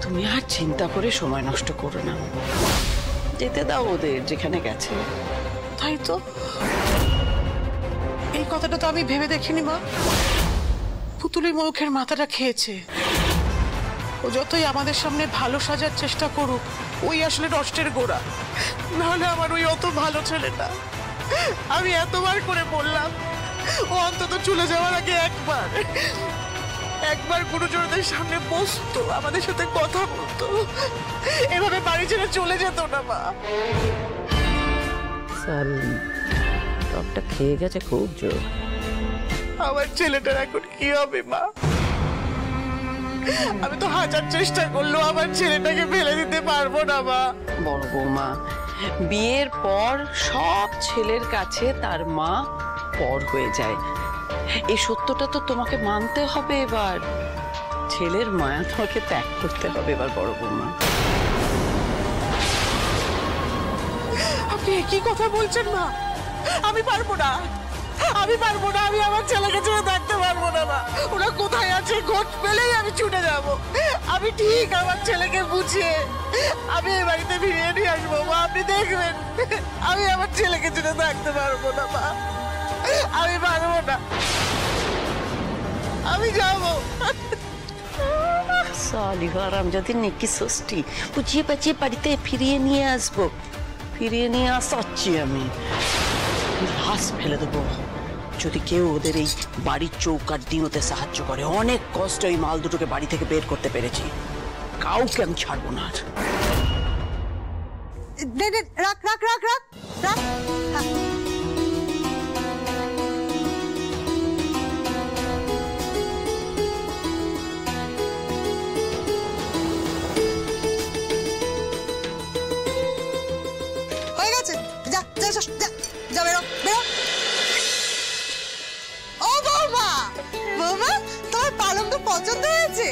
তুমি আর চিন্তা করে সময় নষ্ট করো না, যেতে দাও ওদের যেখানে গেছে। তাই তো, এই কথাটা তো আমি ভেবে দেখিনি মা। পুতুলের মুখের মাথাটা খেয়েছে। ও যতই আমাদের সামনে ভালো সাজার চেষ্টা করুক, ওই আসলে নষ্টের গোড়া। নাহলে আমার ওই অত ভালো ছেলেটা, আমি এতবার করে বললাম ও অন্তত চলে যাওয়ার আগে একবার গুরুজনদের সামনে বসতো, আমাদের সাথে কথা বলতো, এভাবে বাড়ি ছেড়ে চলে যেত না মা। টকটা খেয়ে গেছে খুব জোর। আমার ছেলেটার এখন কি হবে মা? আমি তো হাজার চেষ্টা করলেও আমার ছেলেটাকে ফেলে দিতে পারবো না মা। বড় বৌমা, বিয়ের পর সব ছেলের কাছে তার মা পর হয়ে যায়, এই সত্যটা তো তোমাকে মানতে হবে। এবার ছেলের মায়া তোমাকে ত্যাগ করতে হবে এবার বড় বৌমা। আপনি একই কথা বলছেন মা? আমি পারবো না, আমি আমার ছেলেকে ছেড়ে থাকতে পারবো না মা। ওরা কোথায় আছে খোঁজ পেলেই আমি ছুটে যাব। আমি ঠিক আমার ছেলেকে বুঝিয়ে আমি এই বাড়িতে ফিরিয়ে নিয়ে আসবো মা, আপনি দেখবেন। আমি আমার ছেলেকে ছেড়ে থাকতে পারবো না মা, আমি পারবো না, আমি যাবো। সালিহারাম যদি নেকি ষষ্ঠী বুঝিয়ে পাচিয়ে বাড়িতে ফিরিয়ে নিয়ে আসবো, ফিরিয়ে নিয়ে আসাচ্ছি আমি। হাস ফেলে দেবো যদি কেউ ওদের এই বাড়ির চৌকাট ডিঙোতে সাহায্য করে। অনেক কষ্ট এই মাল দুটোকে বাড়ি থেকে বের করতে পেরেছি, কাউকে আমি ছাড়বো না আর। রাখ রাখ রাখ রাখ রাখ। হয়ে গেছে, যা যা যা যা, বেরো বেরো। ও বৌমা, বৌমা তোমার পালঙ্ক পছন্দ হয়েছে?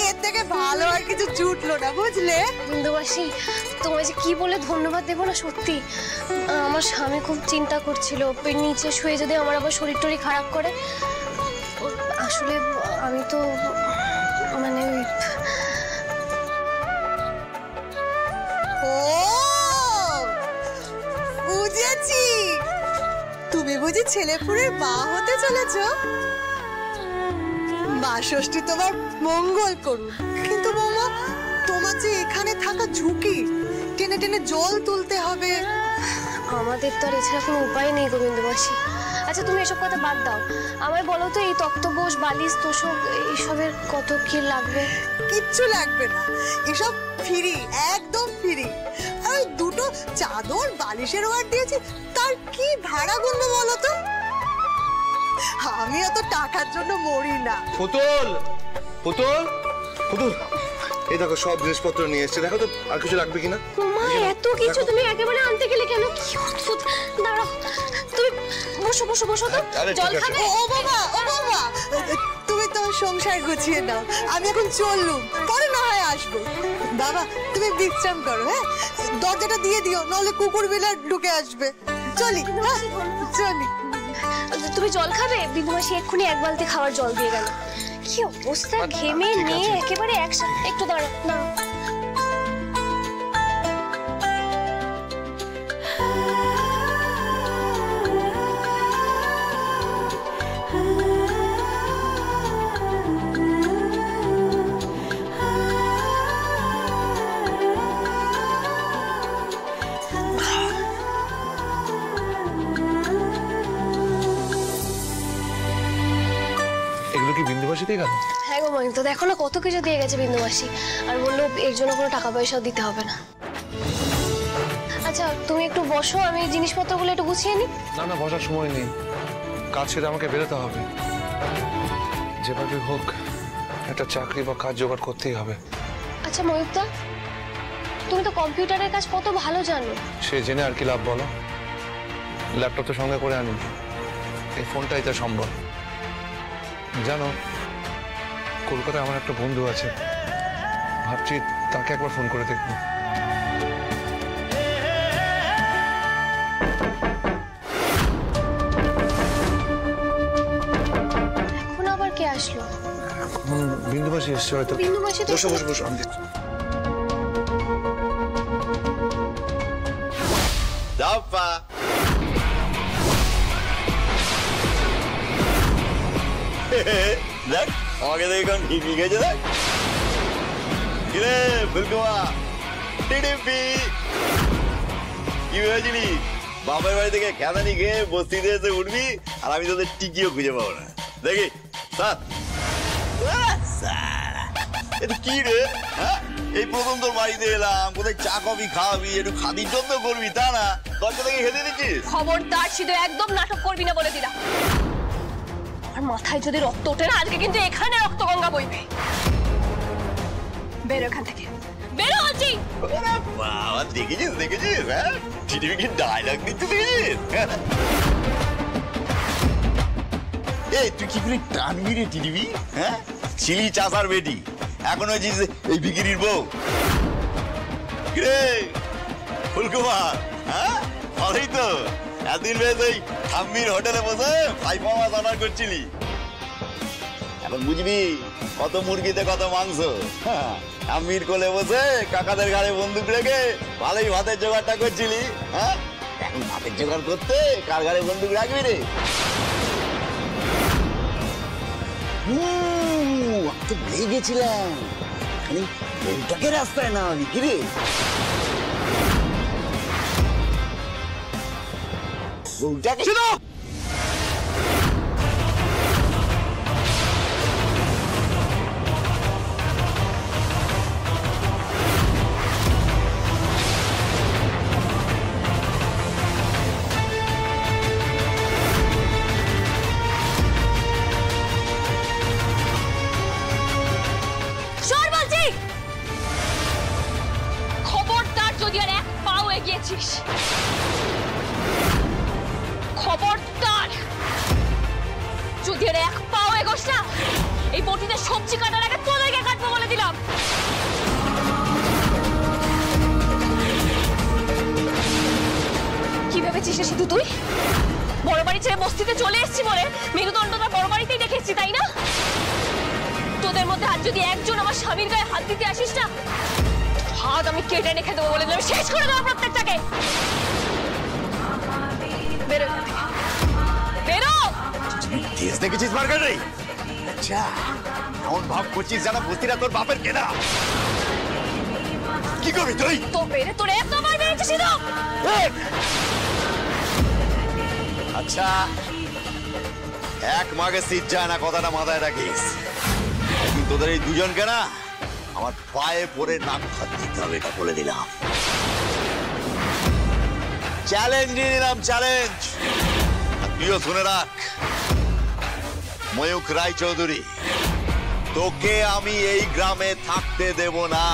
এর থেকে ভালো আর কিছু জুটলো না, বুঝলে? বিন্দুবাসী, তোমায় যে কি বলে ধন্যবাদ দেবো না, সত্যি আমার স্বামী খুব চিন্তা করছিল নিচে শুয়ে যদি আমার আবার শরীর টরীর খারাপ করে। আসলে আমি তো মানে ও বুঝেছি, তুমি বুঝি ছেলেপুরের মা হতে চলেছ? মা ষষ্ঠী তোমার মঙ্গল করুন। কিন্তু বৌমা, তোমার যে এখানে থাকা ঝুঁকি, টেনে টেনে জল তুলতে হবে। আমাদের তো আর এছাড়া কোনো উপায় নেই গোবিন্দবাসী। আচ্ছা তুমি এসব কথা বাদ দাও, আমায় বলো তো এই তক্তপোষ বালিশ তোষক এইসবের কত কি লাগবে? কিচ্ছু লাগবে না, এসব ফ্রি, একদম ফ্রি। আর দুটো চাদর বালিশের ওয়ার দিয়েছি, তার কি ভাড়া গুনবো বলো তো? আমি অত টাকার জন্য মরি না। পুতুল পুতুল পুতুল, এই দেখো সব জিনিসপত্র নিয়ে এসেছে, দেখো তো আর কিছু লাগবে কিনা। মা এত কিছু তুমি একেবারে আনতে গেলে কেন? কি অদ্ভুত। দাঁড়াও, তুমি বসো বসো বসো তো, জল খাবে? ও বাবা, ও বাবা, তুমি তোমার সংসার গুছিয়ে নাও, আমি এখন চললুম, পরে না হয় আসবো। বাবা তুমি বিশ্রাম করো, হ্যাঁ? দরজাটা দিয়ে দিও, নাহলে কুকুর বিলার ঢুকে আসবে। চলি, হ্যাঁ চলি। তুমি জল খাবে? বিন্দুমাসি এক্ষুনি এক বালতি খাওয়ার জল দিয়ে গেল। কি অবস্থা, ঘেমে নিয়ে একেবারে একসাথে। একটু দাঁড়াও, দাঁড়াও। এগুলো কি বিন্দুবাসীতেই গেল? হ্যাঁ গো মহিম, তো দেখো না কত কিছু দিয়ে গেছে বিন্দুমাসি, আর বললো এর জন্য কোনো টাকা পয়সাও দিতে হবে না। আচ্ছা তুমি একটু বসো, আমি এই জিনিসপত্রগুলো একটু গুছিয়ে নিই। না না, বসার সময় নেই, কাজ ছেড়ে আমাকে বেরোতে হবে। যেভাবে হোক একটা চাকরি বা কাজ জোগাড় করতেই হবে। আচ্ছা ময়ূরদা, তুমি তো কম্পিউটারের কাজ কত ভালো জানো। সে জেনে আর কি লাভ বলো? ল্যাপটপ তো সঙ্গে করে আনি, এই ফোনটাই তো সম্ভব। জানো, কলকাতায় আমার একটা বন্ধু আছে, ভাবছি তাকে একবার ফোন করে দেখবো। এখন আবার কে আসলো? বিন্দুবাসী এসছে হয়তো। বিন্দুমাসি তো বসো বসো বসো, আমি দেখছি। বাপ্পা। দেখ আমাকে দেখে কেমন ঠিক গেছে। দেখ কিরে ফুলকুমা, টিডিপি কি ভেবেছিলি বাপের বাড়ি থেকে খেদানি খেয়ে বস্তিতে এসে উঠবি আর আমি তোদের টিকিও খুঁজে পাবো না? দেখি এটা কি রে? হ্যাঁ, এই প্রথম তোর বাড়িতে এলাম, কোথায় চা কফি খাওয়াবি, একটু খাদির যত্ন করবি, তা না দরজা থেকে খেতে দিচ্ছিস। খবরদার শুধু একদম নাটক করবি না বলে দিলাম। আর মাথায় যদি রক্ত ওঠে না, আজকে কিন্তু এখানে রক্তগঙ্গা বইবে। বেরো এখান থেকে, বেরো আছি। বাবা দেখেছিস দেখেছিস, হ্যাঁ টিডিপি কি ডায়লগ দিচ্ছে দেখেছিস? এই তুই কি করে টানবি রে টিডিপি? হ্যাঁ ছিলি চাষার বেটি, এখন হয়েছিস এই বিক্রির বউ। কিরে ফুলকুমার, হ্যাঁ ভালোই তো। এতদিন বেশ ওই ঠাম্মির হোটেলে বসে ফাইফা মাছ অর্ডার করছিলি, এখন বুঝবি কত মুরগিতে কত মাংস। ঠাম্মির কোলে বসে কাকাদের ঘাড়ে বন্দুক রেখে ভালোই ভাতের জোগাড়টা করছিলি। হ্যাঁ এখন ভাতের জোগাড় করতে কার ঘাড়ে বন্দুক রাখবি রে? তো ভুলে গেছিলাম, খালি বউটাকে রাস্তায় না আমি কি রে? বউটাকে খবরদার যদি আর এক পাও এগোস না, এই বটিতে সবজি কাটার আগে তোদেরকে কাটবো বলে দিলাম। কি ভেবেছিস শুধু তুই বড় বাড়ি ছেড়ে বস্তিতে চলে এসেছি বলে মেরুদণ্ডটা বড় বাড়িতেই দেখেছি, তাই না? তোদের মধ্যে আজ যদি একজন আমার স্বামীর গায়ে হাত দিতে আসিস না, হাত আমি কেটে রেখে দেবো বলে দিলাম, শেষ করে দেবো প্রত্যেকটাকে। বেরো বেরো। দেশ দেখেছিস মার্কেটে? আচ্ছা এমন ভাব করছিস যেন বস্তিটা তোর বাপের কেনা। কি করবি তুই? তো বেরে তোর এত মার মেরেছিস তো। আচ্ছা এক মাগে সিট যায় না, কথাটা মাথায় রাখিস। কিন্তু তোদের এই দুজনকে না আমার পায়ে পড়ে নাক হাত দিতে হবে, এটা বলে দিলাম। চ্যালেঞ্জ নিয়ে নিলাম, চ্যালেঞ্জ। তুইও শুনে রাখ ময়ূখ রায় চৌধুরী, তোকে আমি এই গ্রামে থাকতে দেব না।